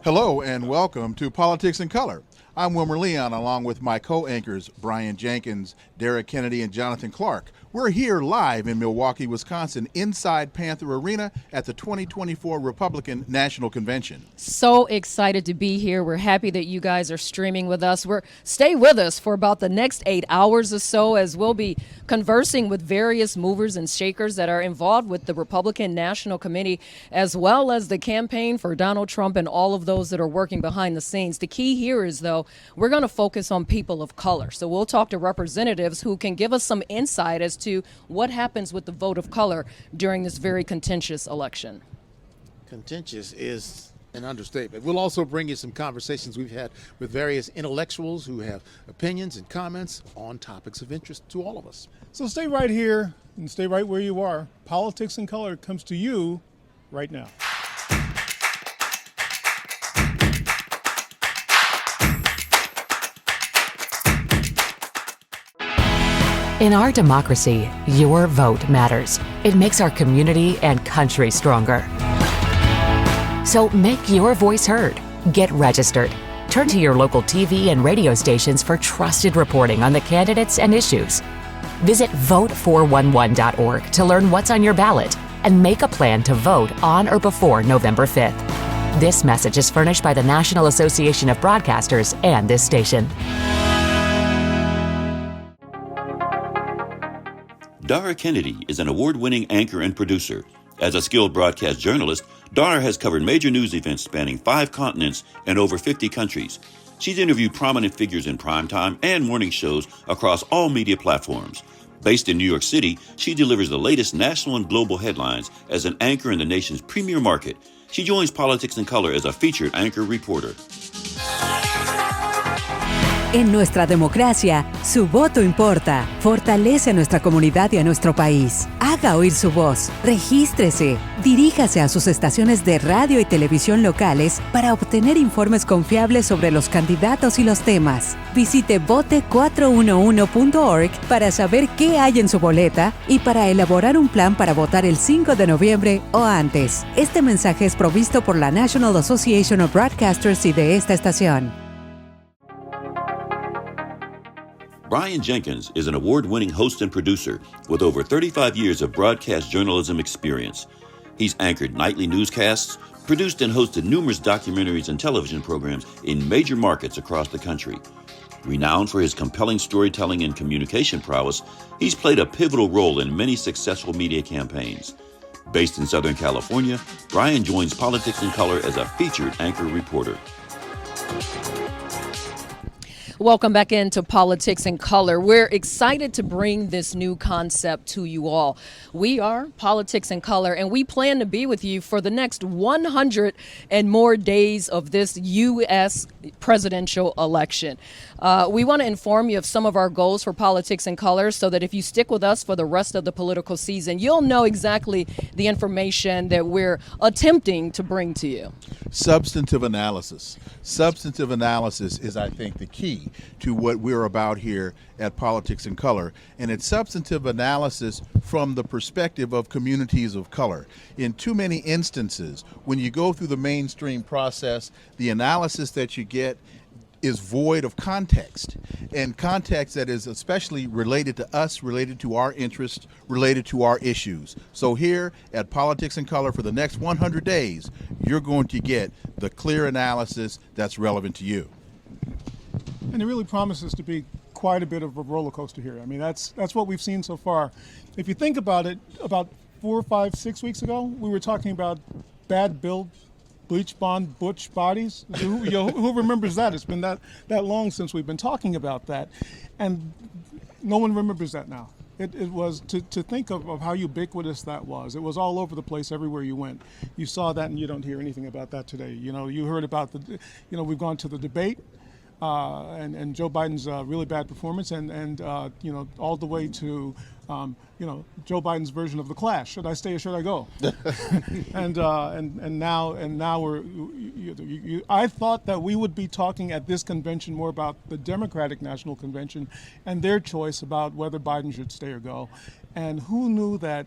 Hello and welcome to Politics in Color. I'm Wilmer Leon along with my co-anchors Brian Jenkins, Derek Kennedy, and Jonathan Clark. We're here live in Milwaukee, Wisconsin, inside Panther Arena at the 2024 Republican National Convention. So excited to be here. We're happy that you guys are streaming with us. Stay with us for about the next 8 hours or so as we'll be conversing with various movers and shakers that are involved with the Republican National Committee, as well as the campaign for Donald Trump and all of those that are working behind the scenes. The key here is, though, we're going to focus on people of color. So we'll talk to representatives who can give us some insight as to what happens with the vote of color during this very contentious election. Contentious is an understatement. We'll also bring you some conversations we've had with various intellectuals who have opinions and comments on topics of interest to all of us. So stay right here and stay right where you are. Politics in Color comes to you right now. In our democracy, your vote matters. It makes our community and country stronger. So make your voice heard. Get registered. Turn to your local TV and radio stations for trusted reporting on the candidates and issues. Visit vote411.org to learn what's on your ballot and make a plan to vote on or before November 5th. This message is furnished by the National Association of Broadcasters and this station. Dara Kennedy is an award-winning anchor and producer. As a skilled broadcast journalist, Dara has covered major news events spanning 5 continents and over 50 countries. She's interviewed prominent figures in primetime and morning shows across all media platforms. Based in New York City, she delivers the latest national and global headlines as an anchor in the nation's premier market. She joins Politics in Color as a featured anchor reporter. En nuestra democracia, su voto importa. Fortalece a nuestra comunidad y a nuestro país. Haga oír su voz. Regístrese. Diríjase a sus estaciones de radio y televisión locales para obtener informes confiables sobre los candidatos y los temas. Visite vote411.org para saber qué hay en su boleta y para elaborar un plan para votar el 5 de noviembre o antes. Este mensaje es provisto por la National Association of Broadcasters y de esta estación. Brian Jenkins is an award-winning host and producer with over 35 years of broadcast journalism experience. He's anchored nightly newscasts, produced and hosted numerous documentaries and television programs in major markets across the country. Renowned for his compelling storytelling and communication prowess, he's played a pivotal role in many successful media campaigns. Based in Southern California, Brian joins Politics in Color as a featured anchor reporter. Welcome back into Politics in Color. We're excited to bring this new concept to you all. We are Politics in Color, and we plan to be with you for the next 100 and more days of this U.S. presidential election. We want to inform you of some of our goals for Politics in Color so that if you stick with us for the rest of the political season, you'll know exactly the information that we're attempting to bring to you. Substantive analysis. Substantive analysis is, I think, the key to what we're about here at Politics in Color, and it's substantive analysis from the perspective of communities of color. In too many instances, when you go through the mainstream process, the analysis that you get is void of context, and context that is especially related to us, related to our interests, related to our issues. So here at Politics in Color for the next 100 days, you're going to get the clear analysis that's relevant to you. And it really promises to be quite a bit of a roller coaster here. I mean, that's what we've seen so far. If you think about it, about 4, 5, 6 weeks ago, we were talking about bad build, bleach blonde, butch bodies. Who remembers that? It's been that long since we've been talking about that. And no one remembers that now. It was to think of how ubiquitous that was. It was all over the place everywhere you went. You saw that, and you don't hear anything about that today. You know, you heard about we've gone to the debate. And Joe Biden's really bad performance, and all the way to Joe Biden's version of the Clash. Should I stay or should I go? and now we're. I thought that we would be talking at this convention more about the Democratic National Convention and their choice about whether Biden should stay or go, and who knew that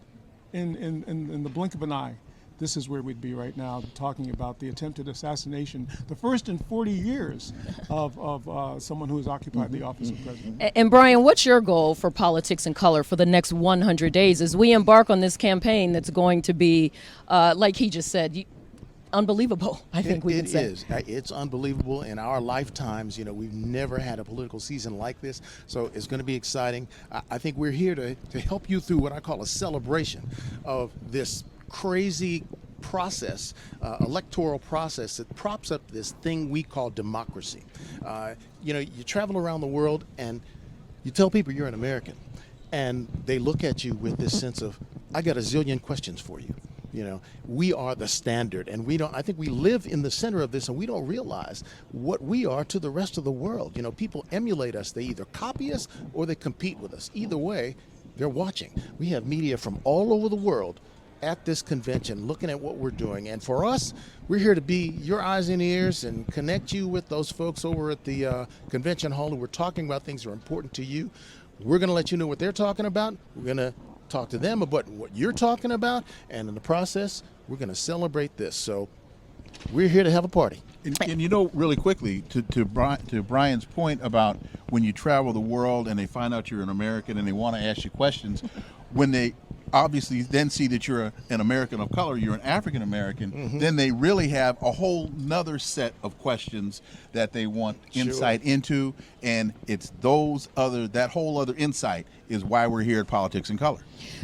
in the blink of an eye this is where we'd be right now, talking about the attempted assassination, the first in 40 years of someone who has occupied the office of president. And Brian, what's your goal for Politics in Color for the next 100 days as we embark on this campaign that's going to be, like he just said, unbelievable, I think we would say. It is. It's unbelievable. In our lifetimes, we've never had a political season like this, so it's going to be exciting. I think we're here to help you through what I call a celebration of this crazy process, electoral process that props up this thing we call democracy. You travel around the world and you tell people you're an American, and they look at you with this sense of, I got a zillion questions for you. We are the standard, and I think we live in the center of this, and we don't realize what we are to the rest of the world. People emulate us. They either copy us or they compete with us. Either way, they're watching. We have media from all over the world at this convention looking at what we're doing. And for us, we're here to be your eyes and ears and connect you with those folks over at the convention hall who are talking about things that are important to you. We're going to let you know what they're talking about. We're going to talk to them about what you're talking about, and in the process, we're going to celebrate this. So we're here to have a party. And really quickly, to Brian's point about when you travel the world and they find out you're an American and they want to ask you questions, when they obviously then see that you're an American of color, you're an African American, then they really have a whole nother set of questions that they want insight into, and it's that whole other insight is why we're here at Politics in Color.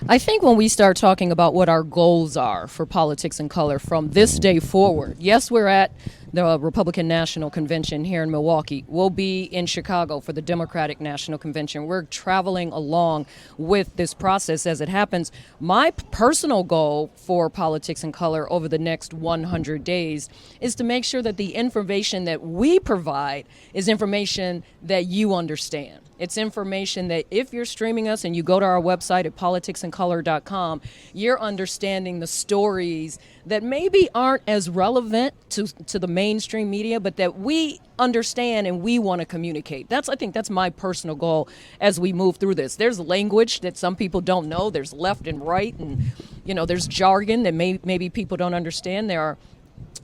I think when we start talking about what our goals are for Politics in Color from this day forward, yes, we're at the Republican National Convention here in Milwaukee. We'll be in Chicago for the Democratic National Convention. We're traveling along with this process as it happens. My personal goal for Politics in Color over the next 100 days is to make sure that the information that we provide is information that you understand. It's information that if you're streaming us and you go to our website at politicsincolor.com, you're understanding the stories that maybe aren't as relevant to the mainstream media, but that we understand and we want to communicate. I think that's my personal goal as we move through this. There's language that some people don't know. There's left and right, and there's jargon that maybe people don't understand. There are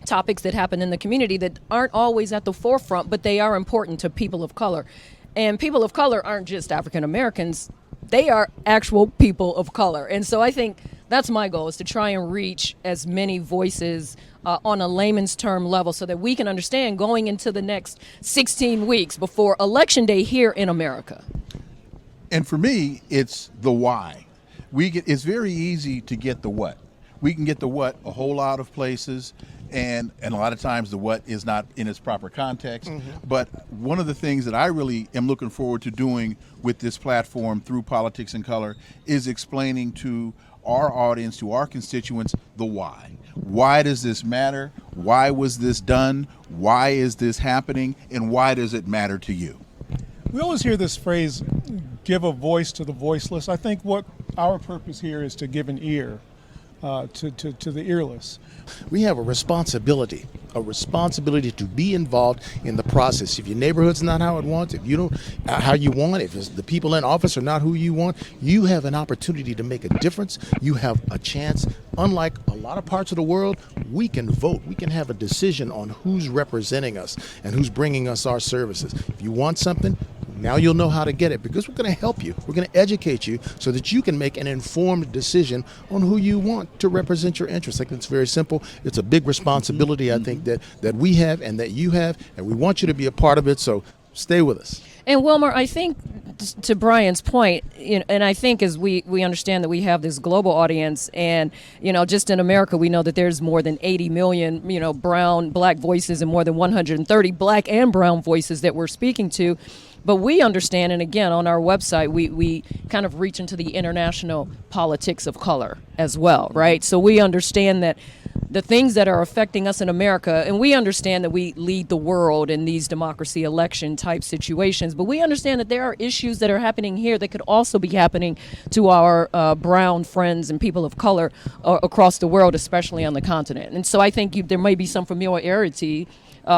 topics that happen in the community that aren't always at the forefront, but they are important to people of color. And people of color aren't just African Americans, they are actual people of color. And so I think that's my goal, is to try and reach as many voices on a layman's term level so that we can understand going into the next 16 weeks before Election Day here in America. And for me, it's the why. It's very easy to get the what. We can get the what a whole lot of places, and a lot of times the what is not in its proper context. But one of the things that I really am looking forward to doing with this platform through Politics in Color is explaining to our audience, to our constituents, the why. Why does this matter? Why was this done? Why is this happening? And why does it matter to you? We always hear this phrase, give a voice to the voiceless. I think what our purpose here is to give an ear to the earless. We have a responsibility to be involved in the process. If your neighborhood's not how it wants, if you don't how you want, if it's the people in office are not who you want, you have an opportunity to make a difference. You have a chance. Unlike a lot of parts of the world, we can vote. We can have a decision on who's representing us and who's bringing us our services. If you want something, now you'll know how to get it, because we're going to help you. We're going to educate you so that you can make an informed decision on who you want to represent your interests. I think it's very simple. It's a big responsibility, I think, that we have and that you have, and we want you to be a part of it, so stay with us. And Wilmer, I think to Brian's point, and I think as we understand that we have this global audience, and just in America we know that there's more than 80 million black voices and more than 130 black and brown voices that we're speaking to. But we understand, and again, on our website, we kind of reach into the international politics of color as well, right? So we understand that the things that are affecting us in America, and we understand that we lead the world in these democracy election type situations, but we understand that there are issues that are happening here that could also be happening to our brown friends and people of color across the world, especially on the continent. And so I think there may be some familiarity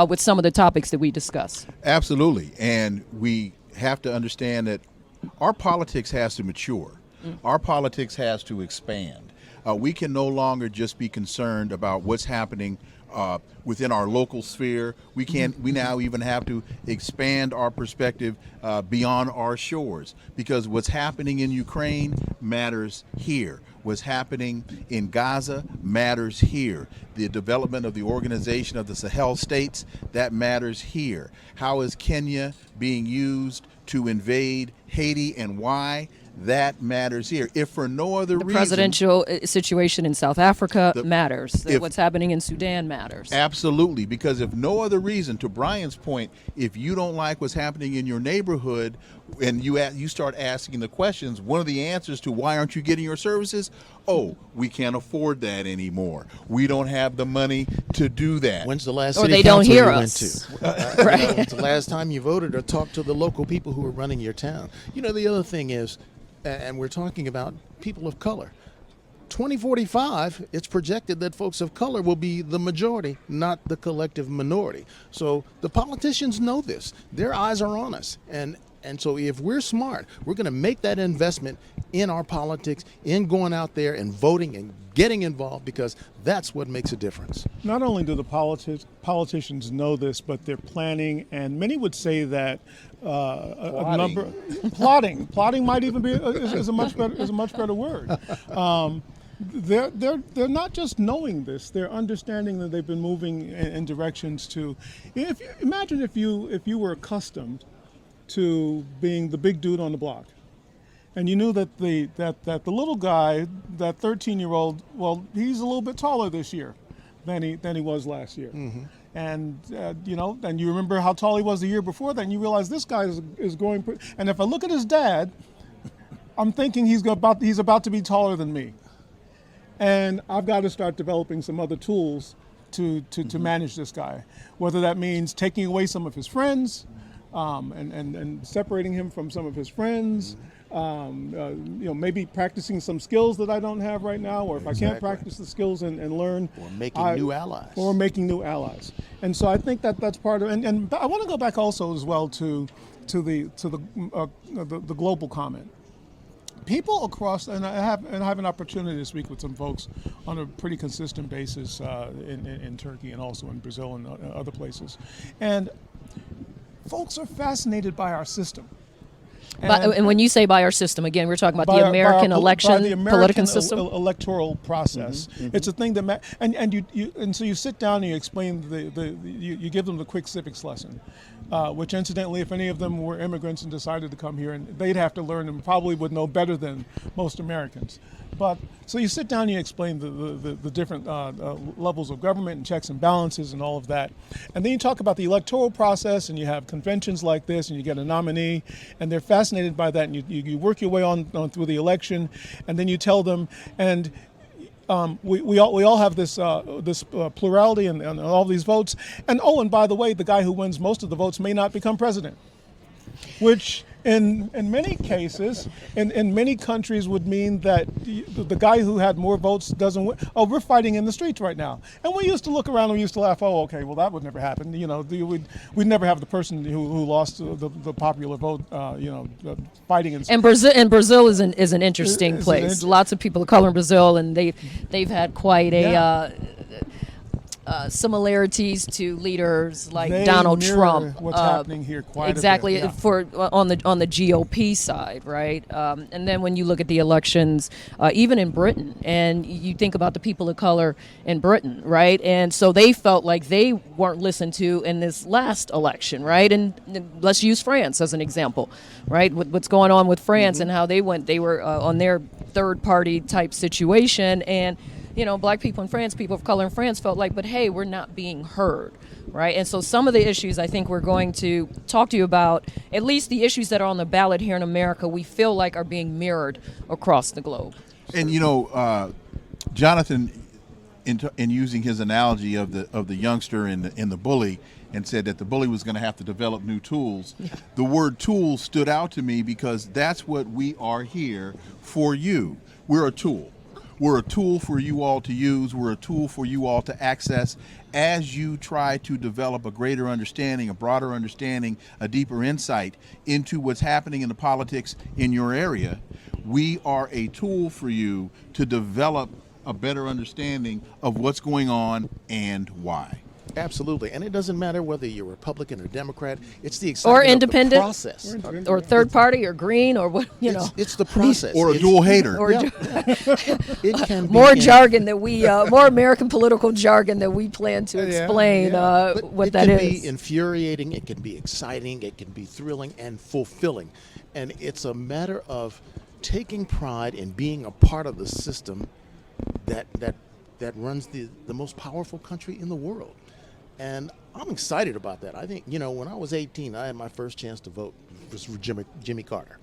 with some of the topics that we discuss. Absolutely. And we have to understand that our politics has to mature. Our politics has to expand. We can no longer just be concerned about what's happening within our local sphere. We now even have to expand our perspective beyond our shores, because what's happening in Ukraine matters here. What's happening in Gaza matters here. The development of the Organization of the Sahel States, that matters here. How is Kenya being used to invade Haiti, and why? That matters here. If for no other reason, the presidential situation in South Africa matters. What's happening in Sudan matters. Absolutely, because if no other reason, to Brian's point, if you don't like what's happening in your neighborhood, and you start asking the questions, one of the answers to why aren't you getting your services? Oh, we can't afford that anymore. We don't have the money to do that. When's the last Or city they don't council hear you us. went to? Right. When's the last time you voted or talked to the local people who are running your town? The other thing is, and we're talking about people of color. 2045, it's projected that folks of color will be the majority, not the collective minority. So the politicians know this. Their eyes are on us. And so if we're smart, we're going to make that investment in our politics, in going out there and voting and getting involved, because that's what makes a difference. Not only do the politicians know this, but they're planning, and many would say that plotting might even be is a much better word. They're not just knowing this; they're understanding that they've been moving in directions to. Imagine if you were accustomed to being the big dude on the block, and you knew that the little guy, that 13-year-old, well, he's a little bit taller this year than he was last year. Mm-hmm. And and you remember how tall he was the year before that, and you realize this guy is growing. And if I look at his dad, I'm thinking he's about to be taller than me, and I've got to start developing some other tools to manage this guy. Whether that means taking away some of his friends, and separating him from some of his friends. Maybe practicing some skills that I don't have right now, or if I can't practice the skills and learn, or making new allies. And so I think that's part of, and I want to go back also as well to the global comment. People across, and I have an opportunity to speak with some folks on a pretty consistent basis in Turkey and also in Brazil and other places, and folks are fascinated by our system. And when you say by our system, again, we're talking about the American election, political system, electoral process. Mm-hmm, mm-hmm. It's a thing that, and so you sit down and you explain you give them the quick civics lesson, which incidentally, if any of them were immigrants and decided to come here, and they'd have to learn and probably would know better than most Americans. But so you sit down and you explain the different levels of government and checks and balances and all of that. And then you talk about the electoral process, and you have conventions like this, and you get a nominee, and they're fascinated by that, and you work your way on through the election, and then you tell them, and we all have this plurality and all these votes, and by the way, the guy who wins most of the votes may not become president, which in many cases, in many countries, would mean that the guy who had more votes doesn't win. Oh, we're fighting in the streets right now. And we used to look around and we used to laugh, oh, okay, well, that would never happen. We'd never have the person who lost the popular vote, fighting in. And Brazil is an interesting place. Lots of people of color in Brazil, and they've had quite a similarities to leaders like Donald Trump. What's happening here quite exactly a bit. Yeah. on the GOP side, right? And then when you look at the elections, even in Britain, and you think about the people of color in Britain, right? And so they felt like they weren't listened to in this last election, right? And let's use France as an example, right? What's going on with France and how they were on their third party type situation, and black people in France, people of color in France felt like, but hey, we're not being heard, right? And so some of the issues I think we're going to talk to you about, at least the issues that are on the ballot here in America, we feel like are being mirrored across the globe. And Jonathan, in using his analogy of the youngster and the bully, and said that the bully was going to have to develop new tools. The word tool stood out to me because that's what we are here for you. We're a tool. We're a tool for you all to use. We're a tool for you all to access as you try to develop a greater understanding, a broader understanding, a deeper insight into what's happening in the politics in your area. We are a tool for you to develop a better understanding of what's going on and why. Absolutely, and it doesn't matter whether you're Republican or Democrat. It's the excitement Or of the independent, process. or third party, or green, or what, you know. It's the process. Or a It's- dual hater. Or Yeah. It can be more in- jargon that we, more American political jargon that we plan to explain But what that it can is. be infuriating, it can be exciting, it can be thrilling and fulfilling. And it's a matter of taking pride in being a part of the system that runs the most powerful country in the world. And I'm excited about that. I think, when I was 18, I had my first chance to vote for Jimmy Carter.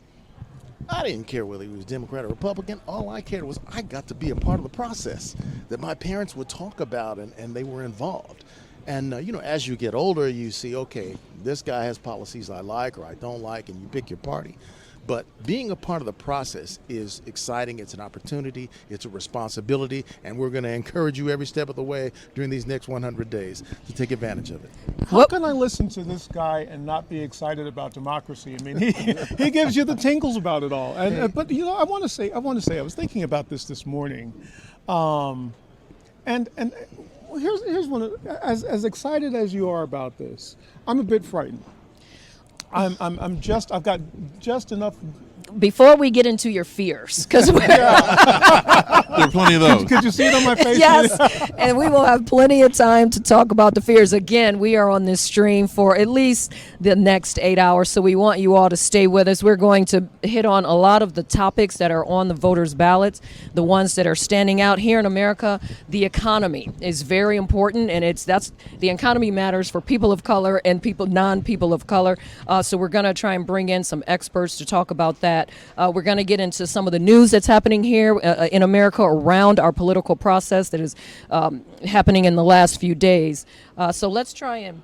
I didn't care whether he was Democrat or Republican. All I cared was I got to be a part of the process that my parents would talk about, and they were involved. And, as you get older, you see, okay, this guy has policies I like or I don't like, and you pick your party. But being a part of the process is exciting. It's an opportunity. It's a responsibility. And we're going to encourage you every step of the way during these next 100 days to take advantage of it. How can I listen to this guy and not be excited about democracy? I mean, he gives you the tingles about it all. And but I want to say, I was thinking about this morning, and here's one. As excited as you are about this, I'm a bit frightened. I've got just enough. Before we get into your fears, because There are plenty of those. Could you see it on my face? yes, and we will have plenty of time to talk about the fears. Again, we are on this stream for at least the next 8 hours, so we want you all to stay with us. We're going to hit on a lot of the topics that are on the voters' ballots, the ones that are standing out here in America. The economy is very important, and the economy matters for people of color and non-people of color. So we're going to try and bring in some experts to talk about that. We're going to get into some of the news that's happening here in America around our political process that is happening in the last few days. So let's try and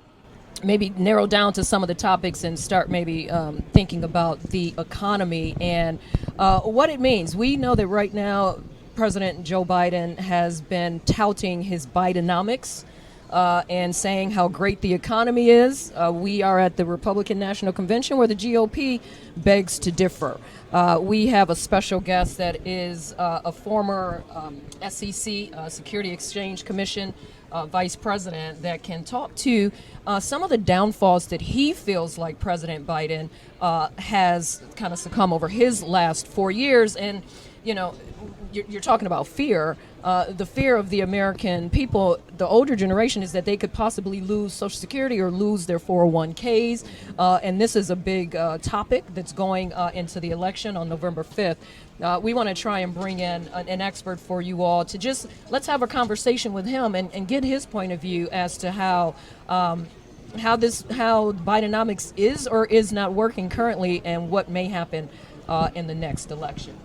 maybe narrow down to some of the topics and start maybe thinking about the economy and what it means. We know that right now President Joe Biden has been touting his Bidenomics. And saying how great the economy is. We are at the Republican National Convention where the GOP begs to differ. We have a special guest that is a former SEC, Security Exchange Commission vice president, that can talk to some of the downfalls that he feels like President Biden has kind of succumbed over his last 4 years. And, you're talking about fear. The fear of the American people, the older generation, is that they could possibly lose Social Security or lose their 401ks. And this is a big topic that's going into the election on November 5th. We want to try and bring in an expert for you all to let's have a conversation with him and get his point of view as to how Bidenomics is or is not working currently and what may happen in the next election.